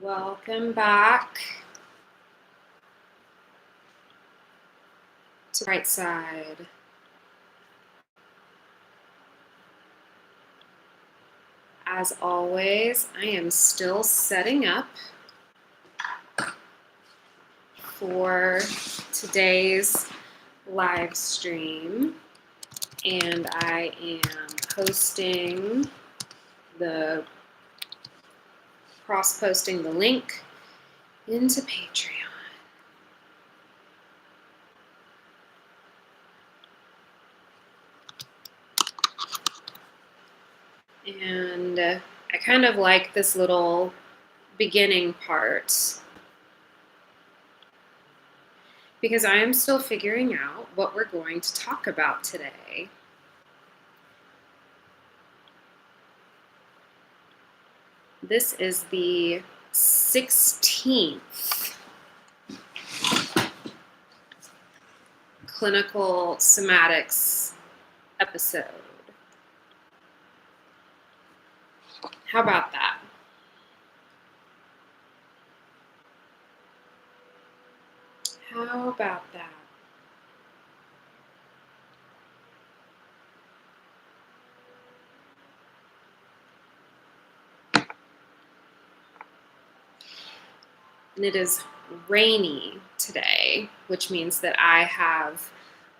Welcome back to the right side. As always, I am still setting up for today's live stream, and I am posting cross-posting the link into Patreon. And I kind of like this little beginning part because I am still figuring out what we're going to talk about today. This is the 16th clinical somatics episode. How about that? How about that? And it is rainy today, which means that I have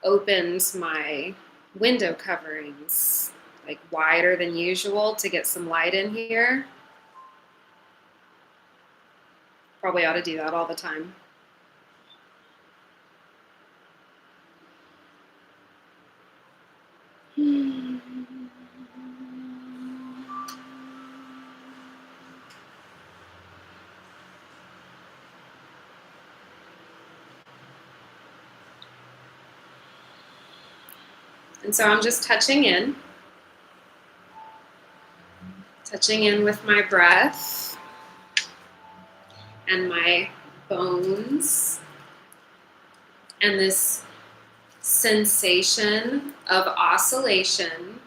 opened my window coverings like wider than usual to get some light in here. Probably ought to do that all the time. And so I'm just touching in with my breath and my bones and this sensation of oscillation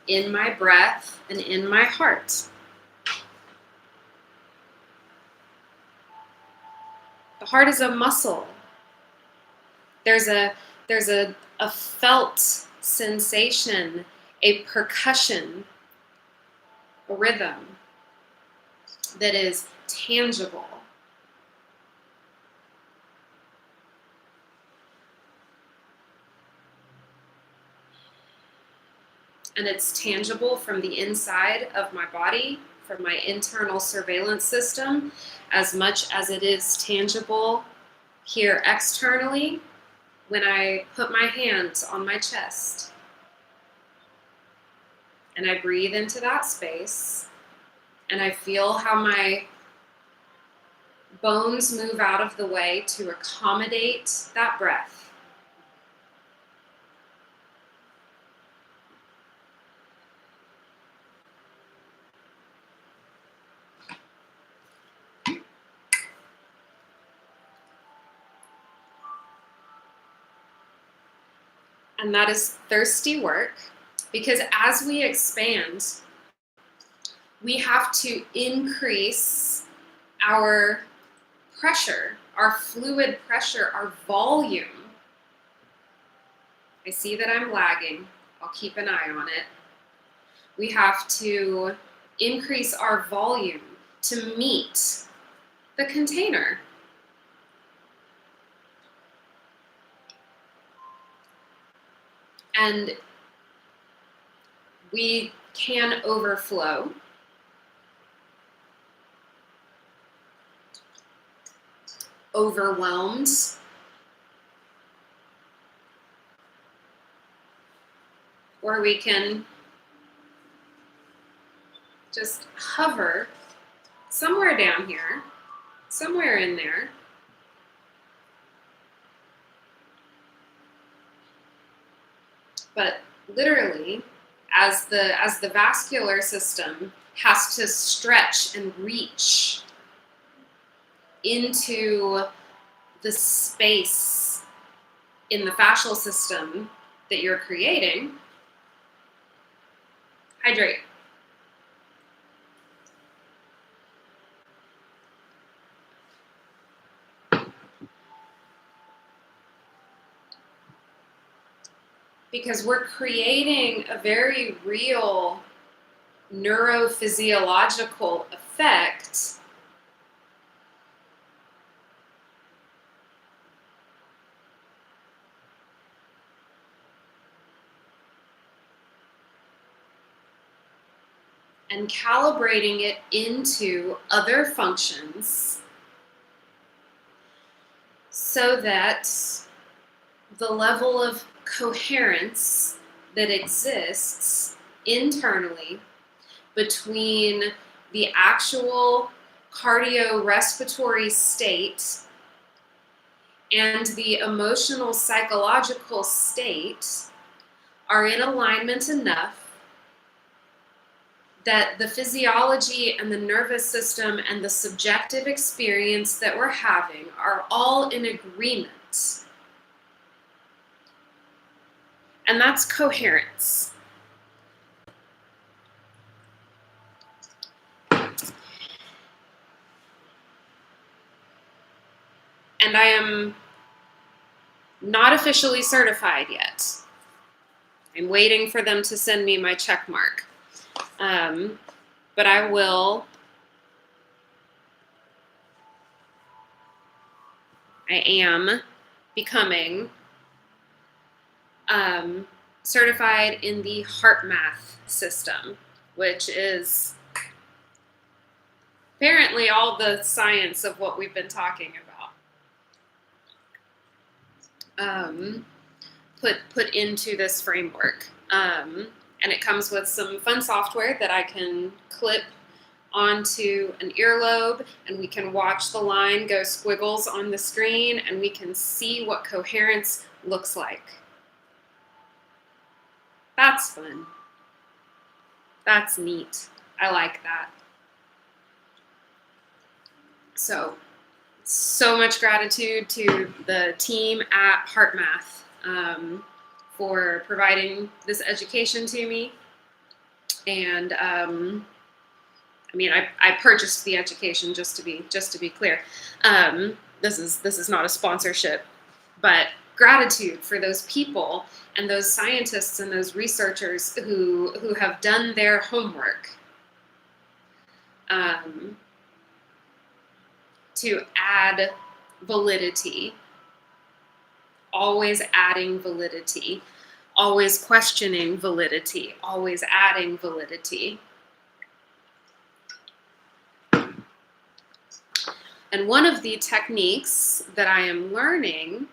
in my breath and in my heart. The heart is a muscle. There's a felt sensation, a percussion, a rhythm that is tangible. And it's tangible from the inside of my body, from my internal surveillance system, as much as it is tangible here externally when I put my hands on my chest. And I breathe into that space, and I feel how my bones move out of the way to accommodate that breath. And that is thirsty work, because as we expand, we have to increase our pressure, our fluid pressure, our volume. I see that I'm lagging. I'll keep an eye on it. We have to increase our volume to meet the container. And we can overflow. Overwhelmed. Or we can just hover somewhere down here, somewhere in there. But literally, as the vascular system has to stretch and reach into the space in the fascial system that you're creating, hydrate. because we're creating a very real neurophysiological effect and calibrating it into other functions so that the level of coherence that exists internally between the actual cardiorespiratory state and the emotional psychological state are in alignment enough that the physiology and the nervous system and the subjective experience that we're having are all in agreement. And that's coherence. And I am not officially certified yet. I'm waiting for them to send me my check mark. But I will. I am becoming certified in the heart math system, which is apparently all the science of what we've been talking about put into this framework. And it comes with some fun software that I can clip onto an earlobe, and we can watch the line go squiggles on the screen, and we can see what coherence looks like. That's fun. That's neat. I like that. So much gratitude to the team at HeartMath for providing this education to me. And I purchased the education, just to be clear. This is not a sponsorship, but gratitude for those people and those scientists and those researchers who have done their homework to add validity, always adding validity, always questioning validity, always adding validity. And one of the techniques that I am learning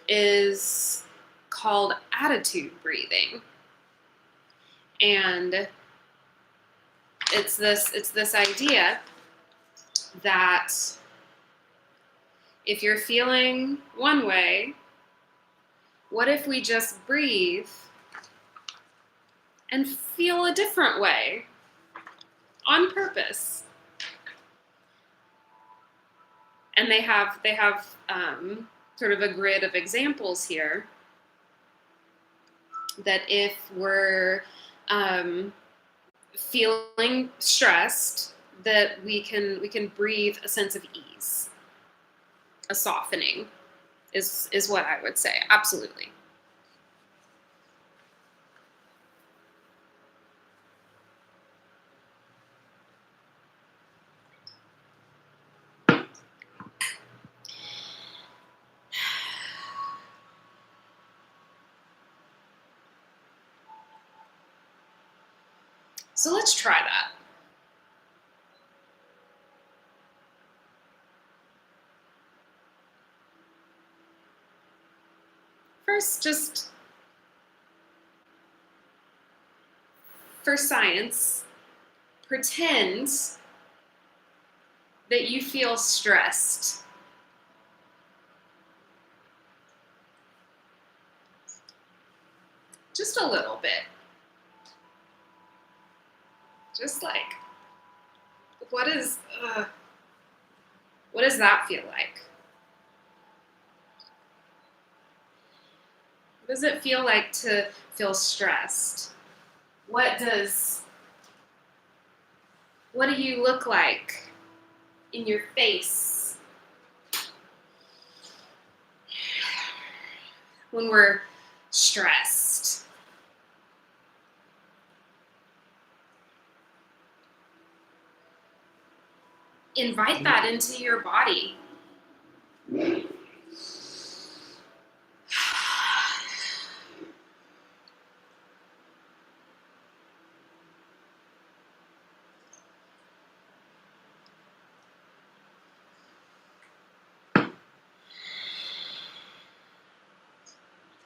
is called attitude breathing. And it's this idea that if you're feeling one way, what if we just breathe and feel a different way on purpose? And they have sort of a grid of examples here that if we're feeling stressed, that we can breathe a sense of ease, a softening is what I would say. Absolutely. So let's try that. First, just for science, pretend that you feel stressed. Just a little bit. Just like, what does that feel like? What does it feel like to feel stressed? What do you look like in your face? when we're stressed. Invite that into your body.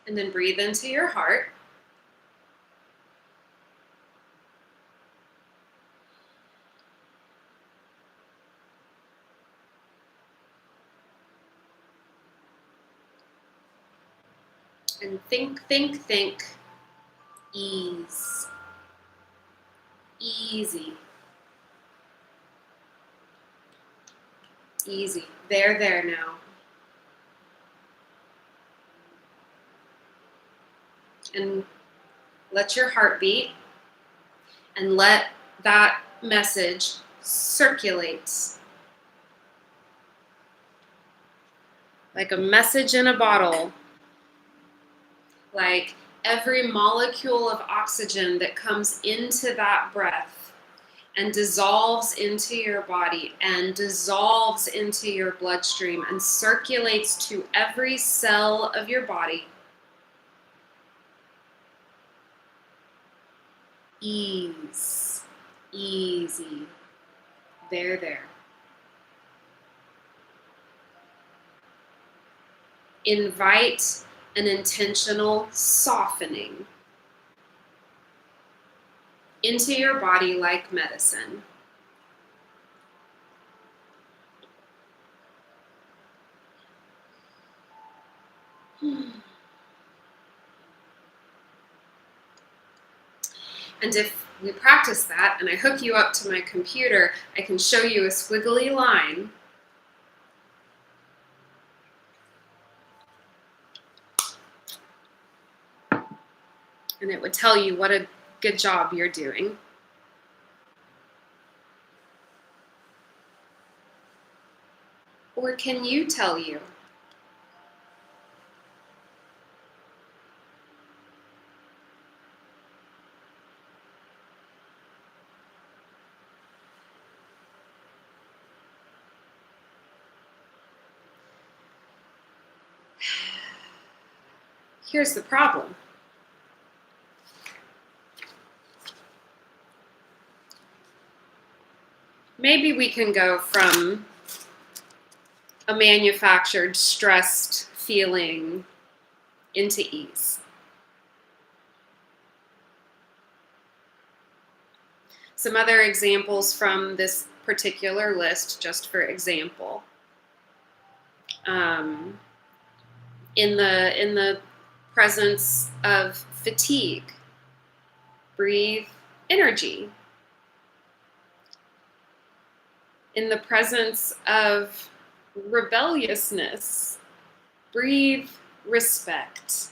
And then breathe into your heart. And think, ease. Easy. Easy. There now. And let your heart beat and let that message circulate like a message in a bottle. Like every molecule of oxygen that comes into that breath and dissolves into your body and dissolves into your bloodstream and circulates to every cell of your body. Ease, easy, there. Invite an intentional softening into your body like medicine. And if we practice that and I hook you up to my computer, I can show you a squiggly line. And it would tell you what a good job you're doing. Or can you tell you? Here's the problem. Maybe we can go from a manufactured, stressed feeling into ease. Some other examples from this particular list, just for example. In the presence of fatigue, breathe energy. In the presence of rebelliousness, breathe respect.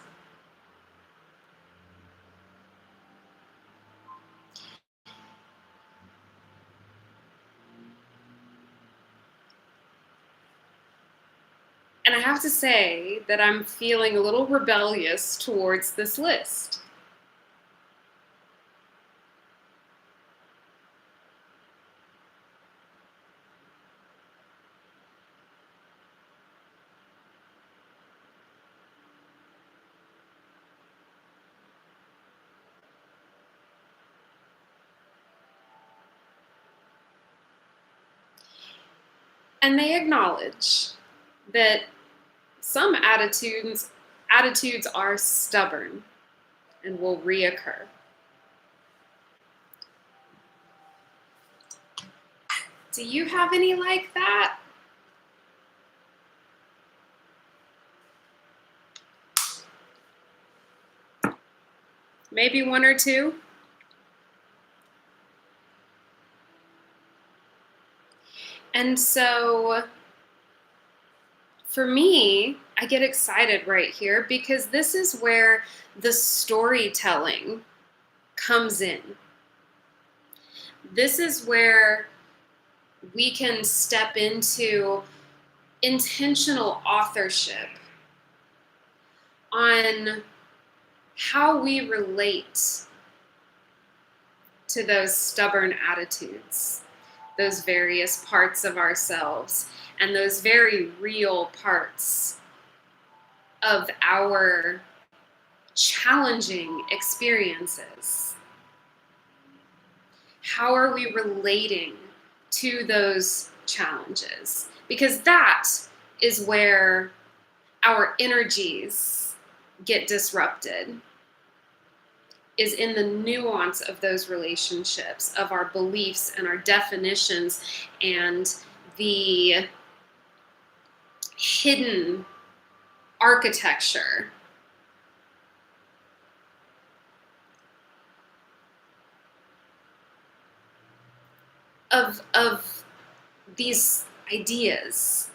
And I have to say that I'm feeling a little rebellious towards this list. And they acknowledge that some attitudes are stubborn and will reoccur. Do you have any like that? Maybe one or two? And so for me, I get excited right here because this is where the storytelling comes in. This is where we can step into intentional authorship on how we relate to those stubborn attitudes, those various parts of ourselves, and those very real parts of our challenging experiences. How are we relating to those challenges? Because that is where our energies get disrupted, is in the nuance of those relationships, of our beliefs and our definitions, and the hidden architecture of these ideas,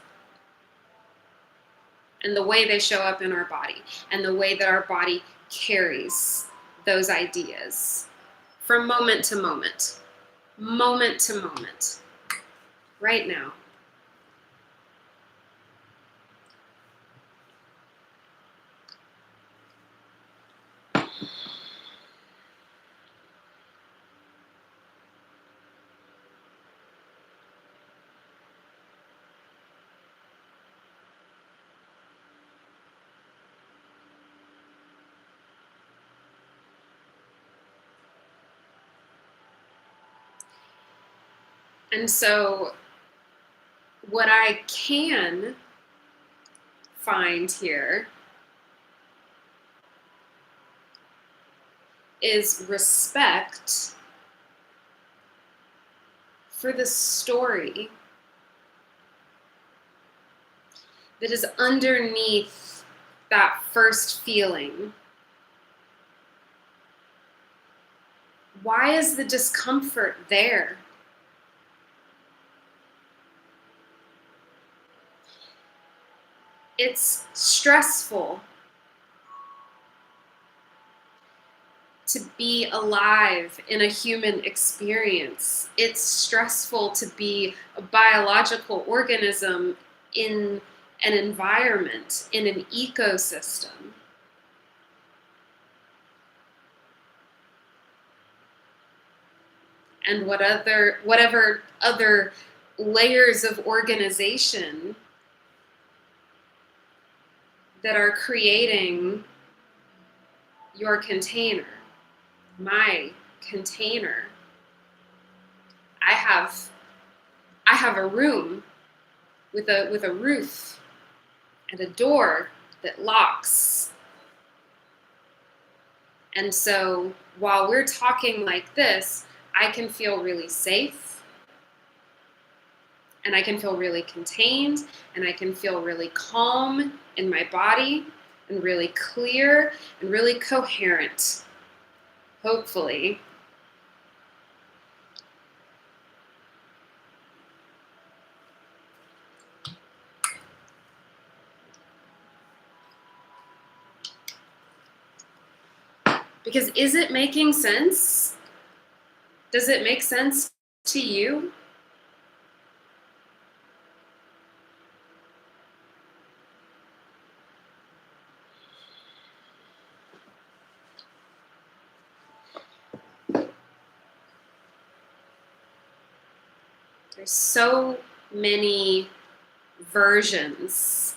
and the way they show up in our body, and the way that our body carries those ideas from moment to moment, right now. And so what I can find here is respect for the story that is underneath that first feeling. Why is the discomfort there? It's stressful to be alive in a human experience. It's stressful to be a biological organism in an environment, in an ecosystem. And whatever other layers of organization that are creating your container, my container. I have a room with a roof and a door that locks. And so while we're talking like this, I can feel really safe, and I can feel really contained, and I can feel really calm in my body, and really clear, and really coherent, hopefully. Because is it making sense? Does it make sense to you? There's so many versions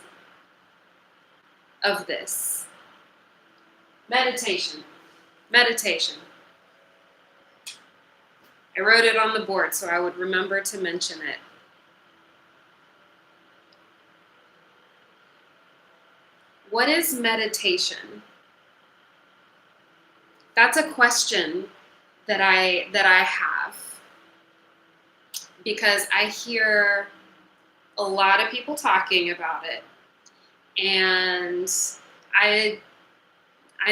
of this. Meditation. I wrote it on the board so I would remember to mention it. What is meditation? That's a question that I have, because I hear a lot of people talking about it, and I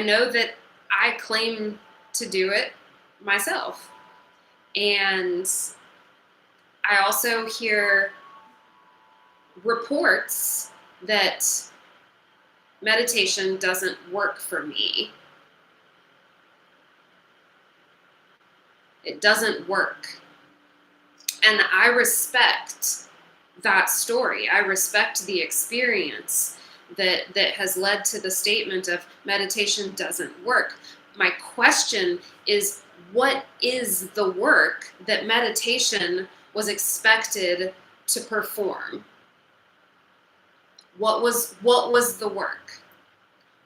know that I claim to do it myself. And I also hear reports that meditation doesn't work for me. It doesn't work. And I respect that story. I respect the experience. that has led to the statement of meditation doesn't work. My question is, what is the work that meditation was expected to perform? What was the work?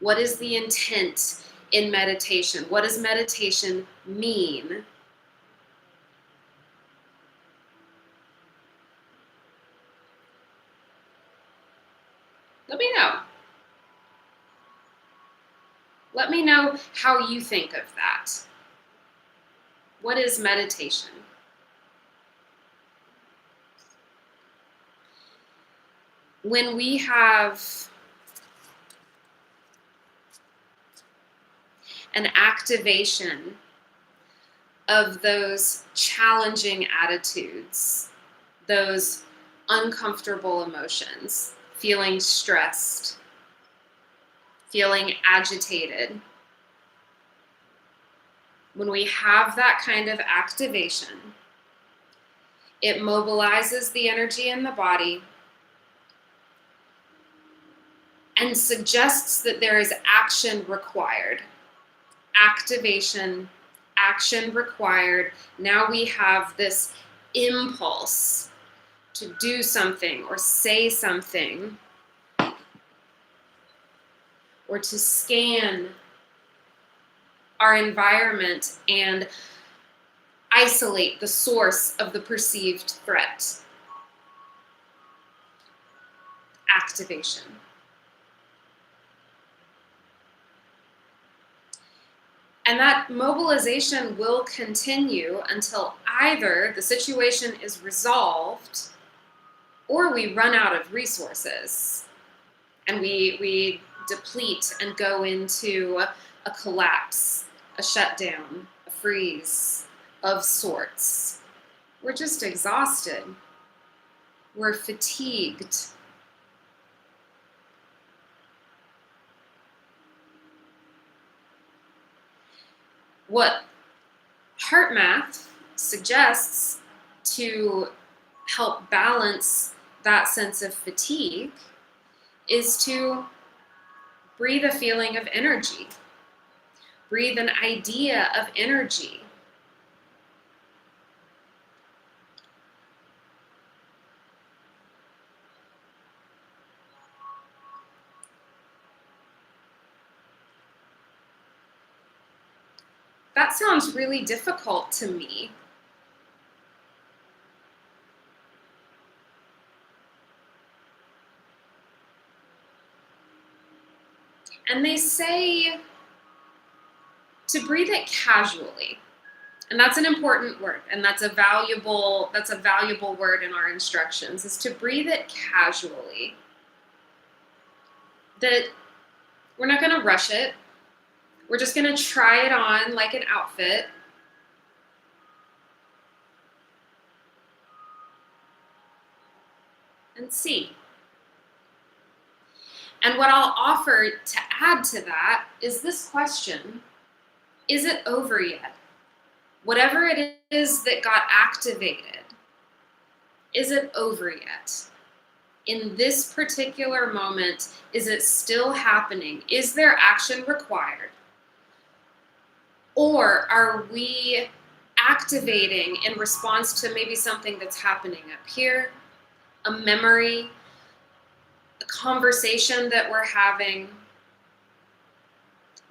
What is the intent in meditation? What does meditation mean? Let me know. Let me know how you think of that. What is meditation? When we have an activation of those challenging attitudes, those uncomfortable emotions, feeling stressed, feeling agitated. When we have that kind of activation, it mobilizes the energy in the body and suggests that there is action required. Activation, action required. Now we have this impulse to do something or say something, or to scan our environment and isolate the source of the perceived threat. Activation. And that mobilization will continue until either the situation is resolved or we run out of resources and we deplete and go into a collapse, a shutdown, a freeze of sorts. We're just exhausted. We're fatigued. What heart math suggests to help balance that sense of fatigue is to breathe a feeling of energy, breathe an idea of energy. That sounds really difficult to me. And they say to breathe it casually. And that's an important word, and that's a valuable word in our instructions, is to breathe it casually. That we're not going to rush it. We're just going to try it on like an outfit. And see. And what I'll offer to add to that is this question: is it over yet? Whatever it is that got activated, is it over yet? In this particular moment, is it still happening? Is there action required? Or are we activating in response to maybe something that's happening up here, a memory, a conversation that we're having?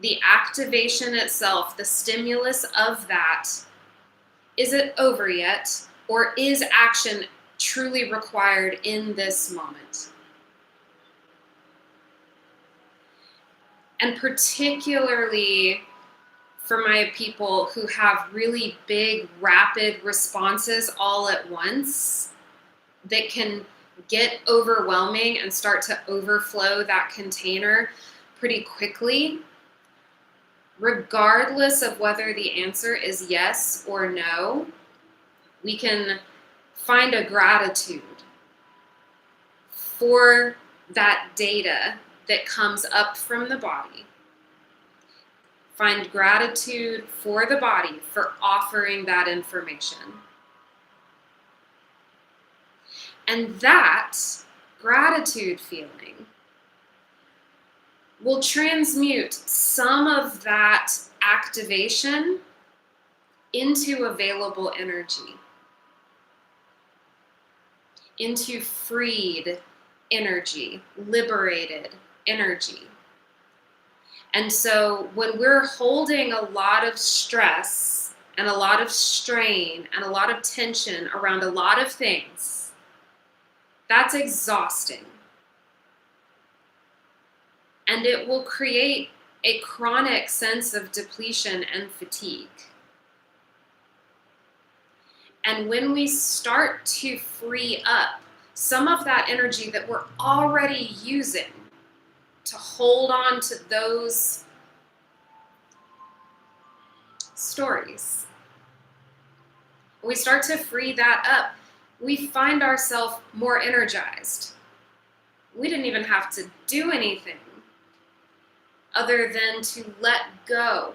The activation itself, the stimulus of that, is it over yet? Or is action truly required in this moment? And particularly for my people who have really big, rapid responses all at once that can get overwhelming and start to overflow that container pretty quickly, regardless of whether the answer is yes or no, we can find a gratitude for that data that comes up from the body. Find gratitude for the body for offering that information. And that gratitude feeling will transmute some of that activation into available energy, into freed energy, liberated energy. And so when we're holding a lot of stress and a lot of strain and a lot of tension around a lot of things, that's exhausting. And it will create a chronic sense of depletion and fatigue. And when we start to free up some of that energy that we're already using to hold on to those stories, we start to free that up, we find ourselves more energized. We didn't even have to do anything other than to let go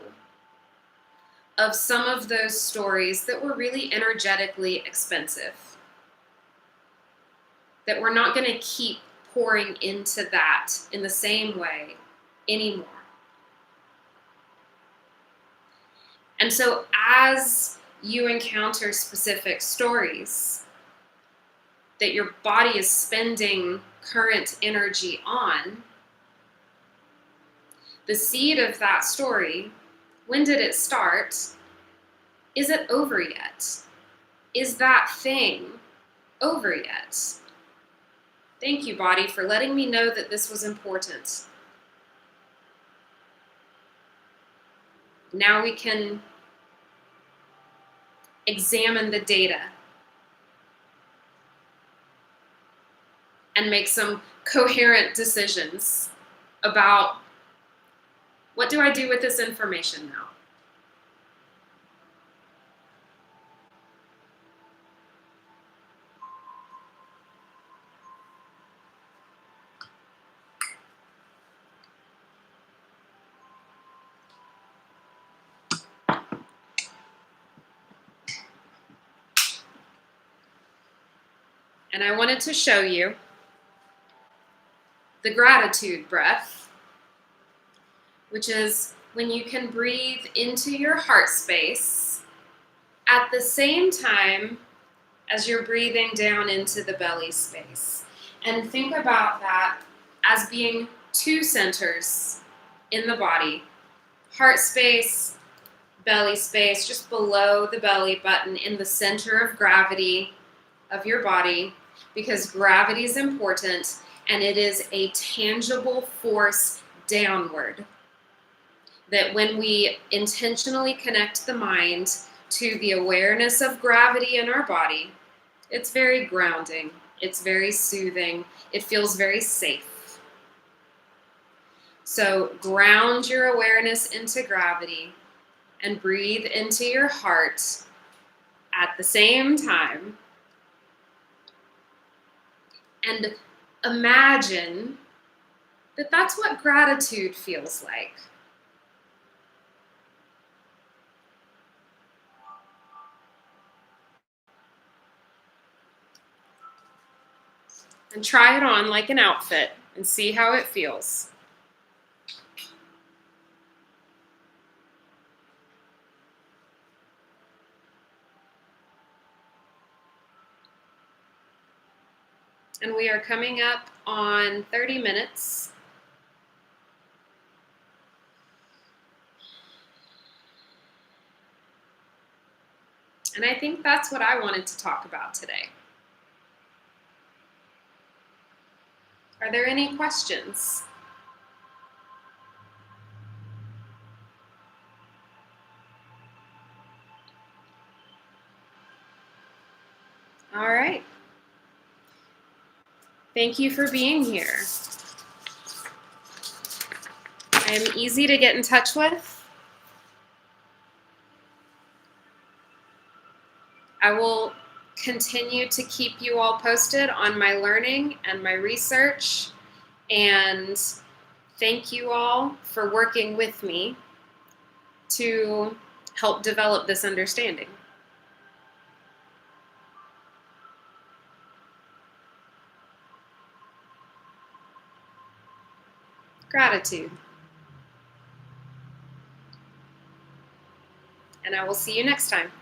of some of those stories that were really energetically expensive, that we're not going to keep pouring into that in the same way anymore. And so as you encounter specific stories that your body is spending current energy on, the seed of that story, when did it start? Is it over yet? Is that thing over yet? Thank you, body, for letting me know that this was important. Now we can examine the data and make some coherent decisions about what do I do with this information now? And I wanted to show you the gratitude breath, which is when you can breathe into your heart space at the same time as you're breathing down into the belly space. And think about that as being two centers in the body. Heart space, belly space, just below the belly button in the center of gravity of your body, because gravity is important and it is a tangible force downward. That when we intentionally connect the mind to the awareness of gravity in our body, it's very grounding, it's very soothing, it feels very safe. So ground your awareness into gravity and breathe into your heart at the same time. And imagine that that's what gratitude feels like. And try it on like an outfit and see how it feels. And we are coming up on 30 minutes. And I think that's what I wanted to talk about today. Are there any questions? All right. Thank you for being here. I am easy to get in touch with. I will continue to keep you all posted on my learning and my research. And thank you all for working with me to help develop this understanding. gratitude. And I will see you next time.